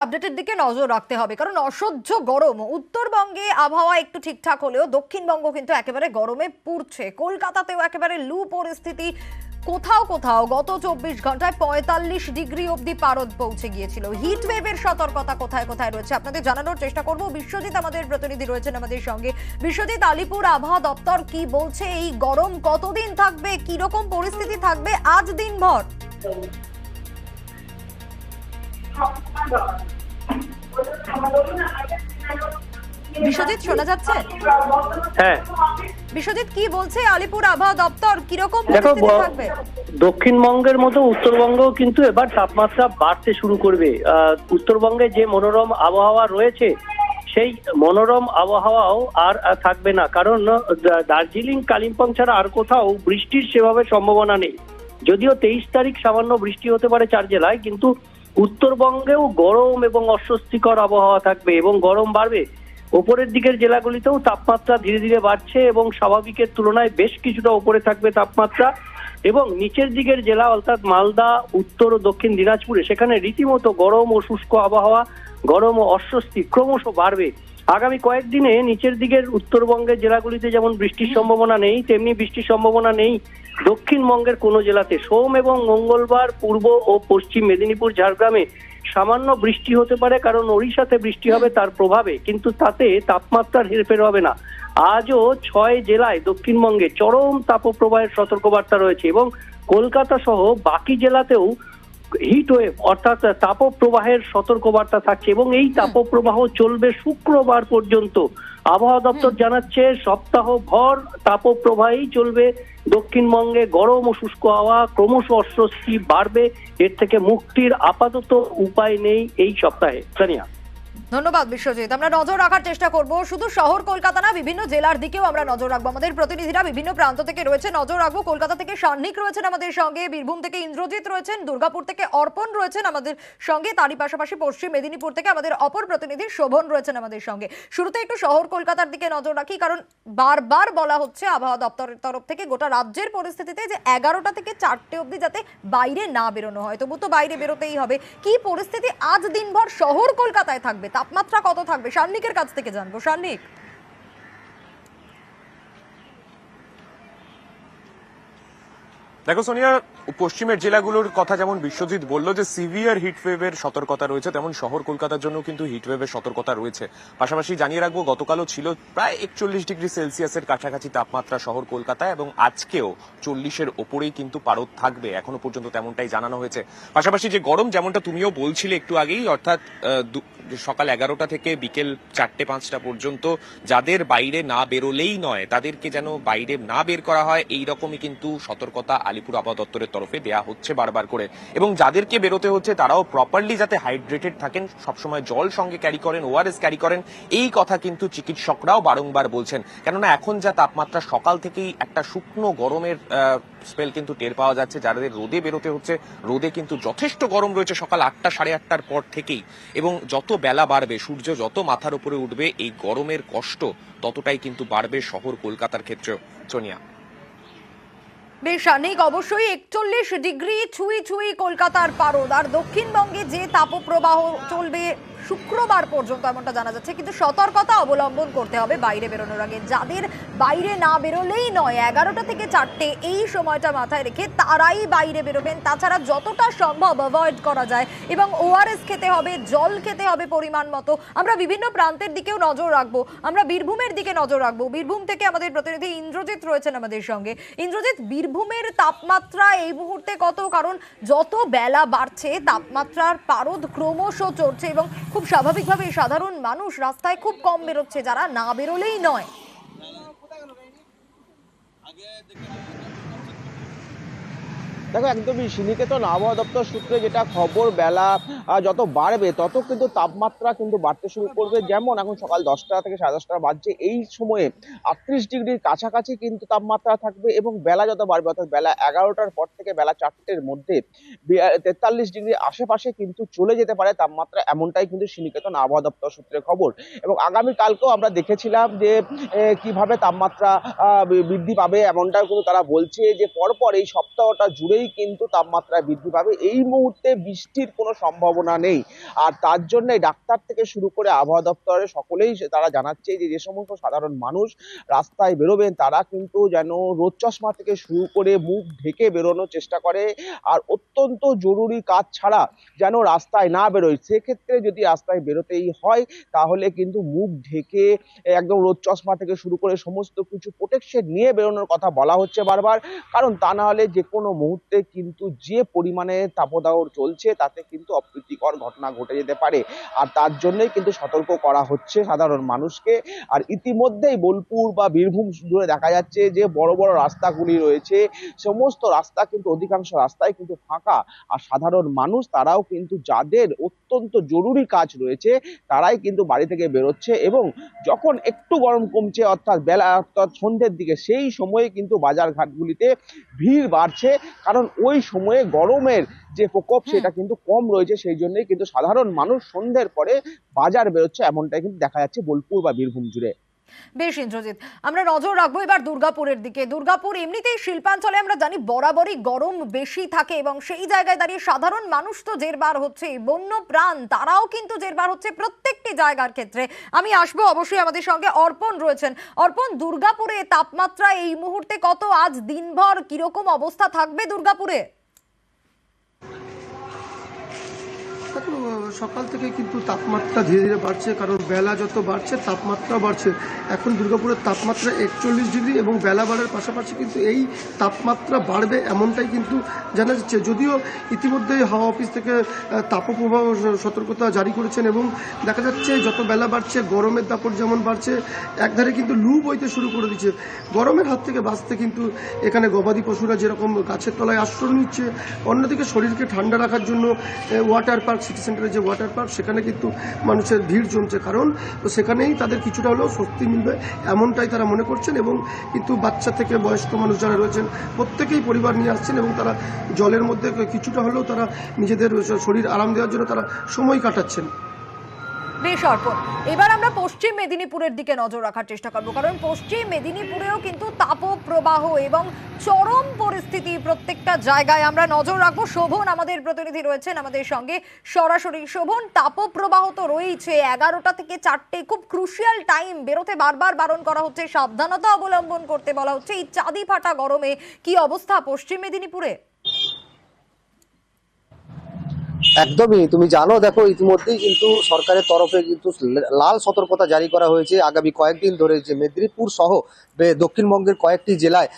আপডেটের দিকে নজর রাখতে হবে, কারণ অসহ্য গরম। উত্তরবঙ্গে আবহাওয়া একটু ঠিকঠাক হলেও দক্ষিণবঙ্গ কিন্তু একেবারে গরমে পুড়ছে। কলকাতাতেও একেবারে লু পরিস্থিতি। কোথাও কোথাও গত 24 ঘন্টায় 45 ডিগ্রি অবধি পারদ পৌঁছে গিয়েছিল। হিট ওয়েভের সতর্কতা কোথায় কোথায় রয়েছে আপনাদের জানানোর চেষ্টা করব। বিশ্বজিৎ আমাদের প্রতিনিধি রয়েছেন আমাদের সঙ্গে। বিশ্বজিৎ, আলিপুর আবহাওয়া দপ্তর কি বলছে? এই গরম কতদিন থাকবে, কি রকম পরিস্থিতি থাকবে আজ দিনভর? বিশ্বজিৎ, শোনা যাচ্ছে? হ্যাঁ, বিশ্বজিৎ, কি বলছে আলিপুর আবহাওয়া দপ্তর? কিরকম পরিস্থিতি থাকবে? দক্ষিণবঙ্গের মতো উত্তরবঙ্গও কিন্তু এবার তাপমাত্রা বাড়তে শুরু করবে। উত্তরবঙ্গে যে মনোরম আবহাওয়া রয়েছে সেই মনোরম আবহাওয়াও আর থাকবে না, কারণ দার্জিলিং, কালিম্পং ছাড়া আর কোথাও বৃষ্টির সেভাবে সম্ভাবনা নেই। যদিও 23 তারিখ সামান্য বৃষ্টি হতে পারে 4 জেলায়, কিন্তু উত্তরবঙ্গেও গরম এবং অস্বস্তিকর আবহাওয়া থাকবে এবং গরম বাড়বে। ওপরের দিকের জেলাগুলিতেও তাপমাত্রা ধীরে ধীরে বাড়ছে এবং স্বাভাবিকের তুলনায় বেশ কিছুটা উপরে থাকবে তাপমাত্রা। এবং নিচের দিকের জেলা অর্থাৎ মালদা, উত্তর ও দক্ষিণ দিনাজপুরে সেখানে রীতিমতো গরম ও শুষ্ক আবহাওয়া, গরম ও অস্বস্তি ক্রমশ বাড়বে। আগামী কয়েকদিনে নিচের দিকের উত্তরবঙ্গের জেলাগুলিতে যেমন বৃষ্টির সম্ভাবনা নেই, তেমনি বৃষ্টির সম্ভাবনা নেই দক্ষিণবঙ্গের কোনো জেলাতে। সোম এবং মঙ্গলবার পূর্ব ও পশ্চিম মেদিনীপুর, ঝাড়গ্রামে সামান্য বৃষ্টি হতে পারে, কারণ ওড়িশাতে বৃষ্টি হবে তার প্রভাবে, কিন্তু তাতে তাপমাত্রার হেরফের হবে না। আজও 6 জেলায় দক্ষিণবঙ্গে চরম তাপপ্রবাহের সতর্কবার্তা রয়েছে এবং কলকাতা সহ বাকি জেলাতেও হিট ওয়েভ অর্থাৎ তাপপ্রবাহের সতর্কবার্তা থাকছে এবং এই তাপপ্রবাহ চলবে শুক্রবার পর্যন্ত। আবহাওয়া দপ্তর জানাচ্ছে সপ্তাহভর তাপপ্রবাহই চলবে দক্ষিণবঙ্গে। গরম ও শুষ্ক হাওয়া, ক্রমশ অস্বস্তি বাড়বে। এর থেকে মুক্তির আপাতত উপায় নেই এই সপ্তাহে। সানিয়া, ধন্যবাদ বিশ্বজিৎ। আমরা নজর রাখার চেষ্টা করব, শুধু শহর কলকাতা না, বিভিন্ন জেলার দিকেও আমরা নজর রাখবো। আমাদের প্রতিনিধিরা বিভিন্ন প্রান্ত থেকে রয়েছে, নজর রাখবো। কলকাতা থেকে সান্নিক রয়েছেন আমাদের সঙ্গে, বীরভূম থেকে ইন্দ্রজিৎ রয়েছেন, দুর্গাপুর থেকে অর্পণ রয়েছেন আমাদের সঙ্গে, তারই পাশাপাশি পশ্চিম মেদিনীপুর থেকে আমাদের অপর প্রতিনিধি শোভন রয়েছেন আমাদের সঙ্গে। শুরুতে একটু শহর কলকাতার দিকে নজর রাখি, কারণ বারবার বলা হচ্ছে আবহাওয়া দপ্তরের তরফ থেকে গোটা রাজ্যের পরিস্থিতিতে যে 11টা থেকে 4টে অবধি যাতে বাইরে না বেরোনো হয়। তবু তো বাইরে বেরোতেই হবে। কি পরিস্থিতি আজ দিনভর শহর কলকাতায় থাকবে, তাপমাত্রা কত থাকবে, সান্নিকের কাছ থেকে জানবো। সান্নিক, দেখো সোনিয়া, পশ্চিমের জেলাগুলোর কথা যেমন বিশ্বজিৎ বললো যে সিভিয়ার হিটওয়েভের সতর্কতা রয়েছে, তেমন শহর কলকাতার জন্য কিন্তু হিটওয়েভের সতর্কতা রয়েছে। পাশাপাশি জানিয়ে রাখবো, গতকালও ছিল প্রায় 41 ডিগ্রি সেলসিয়াসের কাছাকাছি তাপমাত্রা শহর কলকাতায় এবং আজকেও 40-এর ওপরেই কিন্তু পারদ থাকবে, এখনো পর্যন্ত তেমনটাই জানানো হয়েছে। পাশাপাশি যে গরম, যেমনটা তুমিও বলছিলে একটু আগেই, অর্থাৎ সকাল 11টা থেকে বিকেল 4টে-5টা পর্যন্ত যাদের বাইরে না বেরোলেই নয় তাদেরকে যেন বাইরে না বের করা হয়, এইরকমই কিন্তু সতর্কতা আলিপুর আবহাওয়া দপ্তরের তরফে দেয়া হচ্ছে বারবার করে। এবং যাদেরকে বেরোতে হচ্ছে তারাও প্রপারলি যাতে হাইড্রেটেড থাকেন, সবসময় জল সঙ্গে ক্যারি করেন, ওআরএস ক্যারি করেন, এই কথা কিন্তু চিকিৎসকরাও বারংবার বলছেন। কেননা এখন যা তাপমাত্রা, সকাল থেকেই একটা শুকনো গরমের স্পেল কিন্তু টের পাওয়া যাচ্ছে। যাদের রোদে বেরোতে হচ্ছে, রোদে কিন্তু যথেষ্ট গরম রয়েছে সকাল 8টা, 8:30টার পর থেকেই। এবং যত বেলা বাড়বে, সূর্য যত মাথার উপরে উঠবে, এই গরমের কষ্ট ততটাই কিন্তু বাড়বে শহর কলকাতার ক্ষেত্রেও। সোনিয়া, বেশ অনেক, অবশ্যই 41 ডিগ্রি ছুঁই ছুঁই কলকাতার পারদ। আর দক্ষিণবঙ্গে যে তাপপ্রবাহ চলবে শুক্রবার পর্যন্ত এমনটা জানা যাচ্ছে, কিন্তু সতর্কতা অবলম্বন করতে হবে বাইরে বেরোনোর আগে। যাদের বাইরে না বেরোলেই নয়, 11টা থেকে 4টে এই সময়টা মাথায় রেখে তারাই বাইরে বেরোবেন। তাছাড়া যতটা সম্ভব অ্যাভয়েড করা যায় এবং ওআরএস খেতে হবে, জল খেতে হবে পরিমাণ মতো। আমরা বিভিন্ন প্রান্তের দিকেও নজর রাখবো, আমরা বীরভূমের দিকে নজর রাখবো। বীরভূম থেকে আমাদের প্রতিনিধি ইন্দ্রজিৎ রয়েছেন আমাদের সঙ্গে। ইন্দ্রজিৎ, বীরভূমের তাপমাত্রা এই মুহূর্তে কত? কারণ যত বেলা বাড়ছে তাপমাত্রার পারদ ক্রমশ চড়ছে এবং খুব স্বাভাবিকভাবে সাধারণ মানুষ রাস্তায় খুব কম বেরোচ্ছে, যারা না বেরোলেই নয়। দেখো, একদমই শ্রীনিকেতন আবহাওয়া দপ্তর সূত্রে যেটা খবর, বেলা যত বাড়বে তত কিন্তু তাপমাত্রা কিন্তু বাড়তে শুরু করবে। যেমন এখন সকাল 10টা থেকে 10:30টা বাজছে, এই সময়ে 38 ডিগ্রির কাছাকাছি কিন্তু তাপমাত্রা থাকবে এবং বেলা যত বাড়বে অর্থাৎ বেলা 11টার পর থেকে বেলা 4টের মধ্যে 43 ডিগ্রির আশেপাশে কিন্তু চলে যেতে পারে তাপমাত্রা, এমনটাই কিন্তু শ্রীনিকেতন আবহাওয়া দপ্তর সূত্রে খবর। এবং আগামীকালকেও আমরা দেখেছিলাম যে কিভাবে তাপমাত্রা বৃদ্ধি পাবে, এমনটাও কিন্তু তারা বলছে যে পরপর এই সপ্তাহটা জুড়ে তবেই কিন্তু তাপমাত্রা বৃদ্ধি পাবে। এই মুহূর্তে বৃষ্টির কোনো সম্ভাবনা নেই। আর তার জন্যই ডাক্তার থেকে শুরু করে আবহাওয়া দপ্তরে সকলেই তারা জানাচ্ছে যে সমস্ত সাধারণ মানুষ রাস্তায় বেরোবেন তারা কিন্তু যেন রোদ চশমা থেকে শুরু করে মুখ ঢেকে বেরোনোর চেষ্টা করে। আর অত্যন্ত জরুরি কাজ ছাড়া যেন রাস্তায় না বেরোয়। সেক্ষেত্রে যদি রাস্তায় বেরোতেই হয় তাহলে কিন্তু মুখ ঢেকে একদম রোদ চশমা থেকে শুরু করে সমস্ত কিছু প্রোটেকশন নিয়ে বেরোনোর কথা বলা হচ্ছে বারবার। কারণ তা না হলে যে কোনো মুহূর্তে কিন্তু যে পরিমাণে তাপদাহ চলছে তাতে কিন্তু অপ্রীতিকর ঘটনা ঘটে যেতে পারে। আর তার জন্যই কিন্তু সতর্ক করা হচ্ছে সাধারণ মানুষকে। আর ইতিমধ্যেই বোলপুর বা বীরভূম জুড়ে দেখা যাচ্ছে যে বড় বড় রাস্তাগুলি রয়েছে, সমস্ত রাস্তা কিন্তু অধিকাংশ রাস্তায় কিন্তু ফাঁকা। আর সাধারণ মানুষ তারাও কিন্তু যাদের অত্যন্ত জরুরি কাজ রয়েছে তারাই কিন্তু বাড়ি থেকে বেরোচ্ছে। এবং যখন একটু গরম কমছে অর্থাৎ বেলা অর্থাৎ সন্ধ্যের দিকে সেই সময়ে কিন্তু বাজার ঘাটগুলিতে ভিড় বাড়ছে। কারণ ওই সময়ে গরমের যে প্রকোপ সেটা কিন্তু কম রয়েছে, সেই জন্যই কিন্তু সাধারণ মানুষ সন্ধ্যের পরে বাজার বেরোচ্ছে, এমনটাই কিন্তু দেখা যাচ্ছে বোলপুর বা বীরভূম জুড়ে। বেশ ইন্দ্রজিৎ, আমরা নজর রাখবো এবার দুর্গাপুরের দিকে। দুর্গাপুর এমনিতেই শিল্পাঞ্চলে আমরা জানি বরাবরই গরম বেশি থাকে এবং সেই জায়গায় দাঁড়িয়ে সাধারণ মানুষ তো জেরবার হচ্ছে, বন্য প্রাণ তারাও কিন্তু জেরবার হচ্ছে প্রত্যেকটি জায়গার ক্ষেত্রে। আমি আসবো অবশ্যই, আমাদের সঙ্গে অর্পণ রয়েছেন। অর্পণ, দুর্গাপুরে তাপমাত্রা এই মুহূর্তে কত? আজ দিনভর কিরকম অবস্থা থাকবে দুর্গাপুরে? সকাল থেকে কিন্তু তাপমাত্রা ধীরে ধীরে বাড়ছে, কারণ বেলা যত বাড়ছে তাপমাত্রা বাড়ছে। এখন দুর্গাপুরের তাপমাত্রা 41 ডিগ্রি এবং বেলা বাড়ার পাশাপাশি কিন্তু এই তাপমাত্রা বাড়বে এমনটাই কিন্তু জানা যাচ্ছে। যদিও ইতিমধ্যে হাওয়া অফিস থেকে তাপপ্রবাহ সতর্কতা জারি করেছেন এবং দেখা যাচ্ছে যত বেলা বাড়ছে গরমের দাপট যেমন বাড়ছে, একধারে কিন্তু লু বইতে শুরু করে দিচ্ছে। গরমের হাত থেকে বাঁচতে কিন্তু এখানে গবাদি পশুরা যেরকম গাছের তলায় আশ্রয় নিচ্ছে, অন্যদিকে শরীরকে ঠান্ডা রাখার জন্য ওয়াটার পার্ক, সিটি সেন্টারে যে ওয়াটার পার্ক সেখানে কিন্তু মানুষের ভিড় জমছে। কারণ তো সেখানেই তাদের কিছুটা হলেও স্বস্তি মিলবে এমনটাই তারা মনে করছেন। এবং কিন্তু বাচ্চা থেকে বয়স্ক মানুষ যারা রয়েছেন প্রত্যেকেই পরিবার নিয়ে আসছেন এবং তারা জলের মধ্যে কিছুটা হলেও তারা নিজেদের শরীর আরাম দেওয়ার জন্য তারা সময় কাটাচ্ছেন। বেশ অর্পণ, এবার আমরা পশ্চিম মেদিনীপুরের দিকে নজর রাখার চেষ্টা করবো, কারণ পশ্চিম মেদিনীপুরেও কিন্তু তাপপ্রবাহ এবং চরম পরিস্থিতি প্রত্যেকটা জায়গায়। আমরা নজর রাখবো। শোভন আমাদের প্রতিনিধি রয়েছেন আমাদের সঙ্গে সরাসরি। শোভন, তাপপ্রবাহ তো রয়েছে, 11টা থেকে 4টে খুব ক্রুশিয়াল টাইম, বেরোতে বারবার বারণ করা হচ্ছে, সাবধানতা অবলম্বন করতে বলা হচ্ছে। এই চাঁদি ফাটা গরমে কি অবস্থা পশ্চিম মেদিনীপুরে? একদমই, তুমি জানো, দেখো ইতিমধ্যেই কিন্তু সরকারের তরফে কিন্তু লাল সতর্কতা জারি করা হয়েছে আগামী কয়েকদিন ধরে, যে মেদিনীপুর সহ দক্ষিণবঙ্গের কয়েকটি জেলায়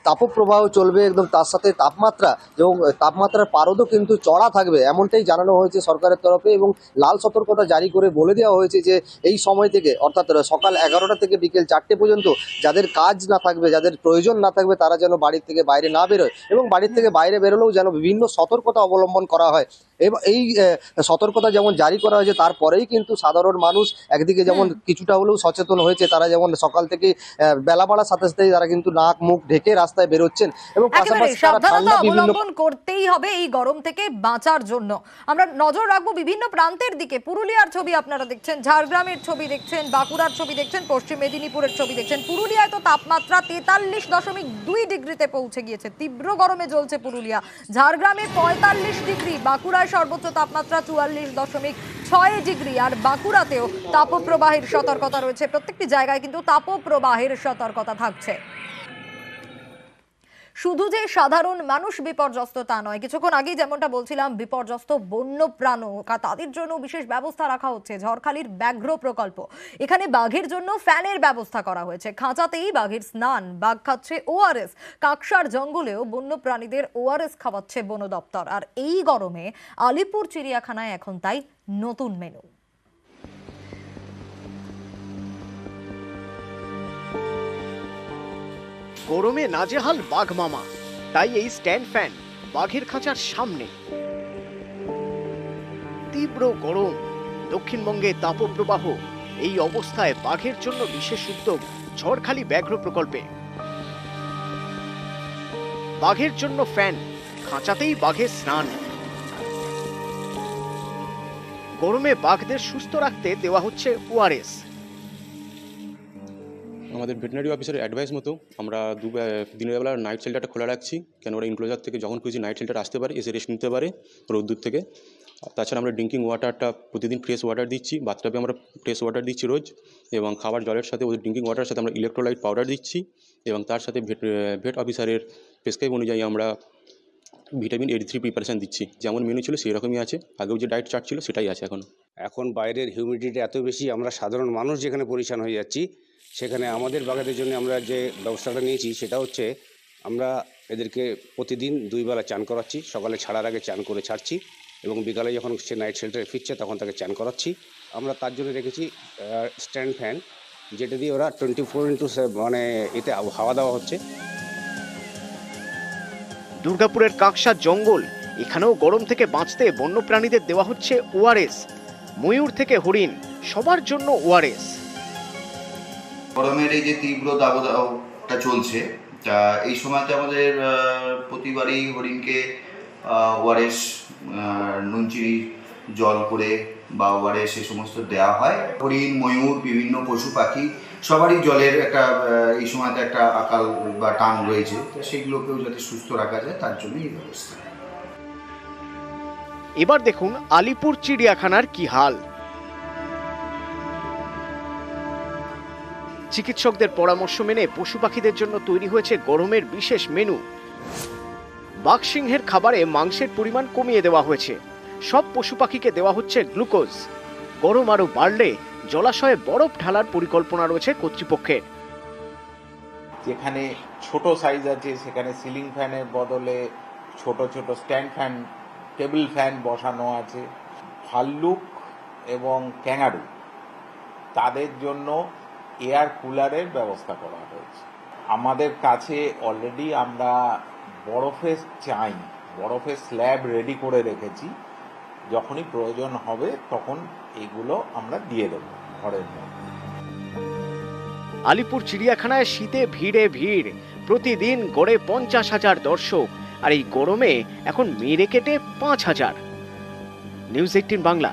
তাপপ্রবাহ চলবে, একদম তার সাথে তাপমাত্রা এবং তাপমাত্রার পারদও কিন্তু চড়া থাকবে এমনটাই জানানো হয়েছে সরকারের তরফে। এবং লাল সতর্কতা জারি করে বলে দেওয়া হয়েছে যে এই সময় থেকে অর্থাৎ সকাল 11টা থেকে বিকেল 4টে পর্যন্ত যাদের কাজ না থাকবে, যাদের প্রয়োজন না থাকবে, তারা যেন বাড়ির থেকে বাইরে না বেরোয় এবং বাড়ির থেকে বাইরে বেরোলেও যেন বিভিন্ন সতর্কতা অবলম্বন করা হয়। এবং এই সতর্কতা যেমন জারি করা হয়েছে তারপরেই কিন্তু সাধারণ মানুষ একদিকে যেমন কিছুটা হলেও সচেতন হয়েছে, তারা যেমন সকাল থেকে বেলা বাড়ার সাথে সাথে তারা কিন্তু নাক মুখ ঢেকে রাস্তায় বেরোচ্ছেন এবং পাশাপাশি সাবধানতা অবলম্বন করতেই হবে এই গরম থেকে বাঁচার জন্য। আমরা নজর রাখবো বিভিন্ন প্রান্তের দিকে। পুরুলিয়ার ছবি আপনারা দেখছেন, ঝাড়গ্রামের ছবি দেখছেন, বাঁকুড়ার ছবি দেখছেন, পশ্চিম মেদিনীপুরের ছবি দেখছেন। পুরুলিয়ায় তো তাপমাত্রা 43.2 ডিগ্রিতে পৌঁছে গিয়েছে, তীব্র গরমে জ্বলছে পুরুলিয়া। ঝাড়গ্রামে 45 ডিগ্রি, বাঁকুড়ায় সর্বোচ্চ তাপমাত্রা 44.6 ডিগ্রি। আর বাঁকুড়াতেও তাপপ্রবাহের সতর্কতা রয়েছে, প্রত্যেকটি জায়গায় কিন্তু তাপপ্রবাহের সতর্কতা থাকছে। শুধু যে সাধারণ মানুষ বিপর্যস্ত তা নয়, কিছুক্ষণ আগেই যেমনটা বলছিলাম বিপর্যস্ত বন্য প্রাণ, তাদের জন্য বিশেষ ব্যবস্থা রাখা হচ্ছে। ঝড়খালির ব্যাঘ্র প্রকল্প, এখানে বাঘের জন্য ফ্যানের ব্যবস্থা করা হয়েছে, খাঁচাতেই বাঘের স্নান, বাঘ খাচ্ছে ওআরএস। কাকসার জঙ্গলেও বন্য প্রাণীদের ওআরএস খাওয়াচ্ছে বন দপ্তর। আর এই গরমে আলিপুর চিড়িয়াখানায় এখন তাই নতুন মেনু। গরমে নাজেহাল বাঘ মামা, তাই এই স্ট্যান্ড ফ্যান বাঘের খাঁচার সামনে। তীব্র গরম, দক্ষিণবঙ্গে তাপপ্রবাহ, এই অবস্থায় বাঘের জন্য বিশেষ উদ্যোগ ঝড়খালি ব্যাঘ্র প্রকল্পে। বাঘের জন্য ফ্যান, খাঁচাতেই বাঘের স্নান। গরমে বাঘদের সুস্থ রাখতে দেওয়া হচ্ছে ওআরএস। আমাদের ভেটেরিনারি অফিসারের অ্যাডভাইস মতো আমরা দিনের বেলা নাইট শেল্টারটা খোলা রাখছি, কেন ওরা ইনক্লোজার থেকে যখন খুশি নাইট শেল্টার আসতে পারে, এসে রেস্ট নিতে পারে রোদ্দুর থেকে। তাছাড়া আমরা ড্রিঙ্কিং ওয়াটারটা প্রতিদিন ফ্রেশ ওয়াটার দিচ্ছি, বাথটাবে আমরা ফ্রেশ ওয়াটার দিচ্ছি রোজ, এবং খাবার জলের সাথে ওদের ড্রিঙ্কিং ওয়াটারের সাথে আমরা ইলেকট্রোলাইট পাউডার দিচ্ছি, এবং তার সাথে ভেট অফিসারের প্রেসক্রাইব অনুযায়ী আমরা ভিটামিন A3 প্রিপারেশন দিচ্ছি। যেমন মেনু ছিল সেই রকমই আছে, আগেও যে ডায়েট চার্ট ছিল সেটাই আছে এখন। এখন বাইরের হিউমিডিটি এত বেশি, আমরা সাধারণ মানুষ যেখানে পরিশান হয়ে যাচ্ছি, সেখানে আমাদের বাগানের জন্য আমরা যে ব্যবস্থাটা নিয়েছি সেটা হচ্ছে আমরা এদেরকে প্রতিদিন 2 বেলা চান করাচ্ছি। সকালে ছাড়ার আগে চান করে ছাড়ছি, এবং বিকালে যখন সে নাইট শেল্টারে ফিরছে তখন তাকে চান করাচ্ছি। আমরা তার জন্য রেখেছি স্ট্যান্ড ফ্যান, যেটা দিয়ে ওরা 24x7 মানে এতে হাওয়া দেওয়া হচ্ছে। দুর্গাপুরের কাকসা জঙ্গল, এখানেও গরম থেকে বাঁচতে বন্যপ্রাণীদের দেওয়া হচ্ছে ওআরএস। ময়ূর থেকে হরিণ, সবার জন্য ওআরএস। গরমের এই যে তীব্র দাবদাহটা চলছে, তা এই সময়তে আমাদের প্রতিবারই হরিণকে ওআরএস, নুনচিনি জল করে বা ওআরএস এই সমস্ত দেওয়া হয়। হরিণ, ময়ূর, বিভিন্ন পশু পাখি সবারই জলের একটা এই সময়তে একটা আকাল বা টান রয়েছে, তো সেগুলোকেও যাতে সুস্থ রাখা যায় তার জন্য এই ব্যবস্থা। এবার দেখুন আলিপুর চিড়িয়াখানার কি হাল। চিকিৎসকদের পরামর্শ মেনে পশু পাখিদের জন্য তৈরি হয়েছে গরমের বিশেষ মেনু। বাঘসিংহের খাবারে মাংসের পরিমাণ কমিয়ে দেওয়া হয়েছে। সব পশু পাখিকে দেওয়া হচ্ছে গ্লুকোজ। গরম আরো বাড়লে জলাশয়ে বরফ ঢালার পরিকল্পনা রয়েছে কর্তৃপক্ষের। যেখানে ছোট সাইজ আছে সেখানে সিলিং ফ্যানের বদলে ছোট ছোট স্ট্যান্ড ফ্যান, টেবিল ফ্যান বসানো আছে। ভাল্লুক এবং ক্যাঙ্গারু, তাদের জন্য এয়ার কুলারের ব্যবস্থা করা হয়েছে। আমাদের কাছে অলরেডি আমরা বরফের স্ল্যাব রেডি করে রেখেছি। যখনই প্রয়োজন হবে তখন এগুলো আমরা দিয়ে দেব ঘরের মধ্যে। আলিপুর চিড়িয়াখানায় শীতে ভিড়ে ভিড়, প্রতিদিন গড়ে 50,000 দর্শক, আর এই গরমে এখন মেরে কেটে 5,000। নিউজ 18 বাংলা।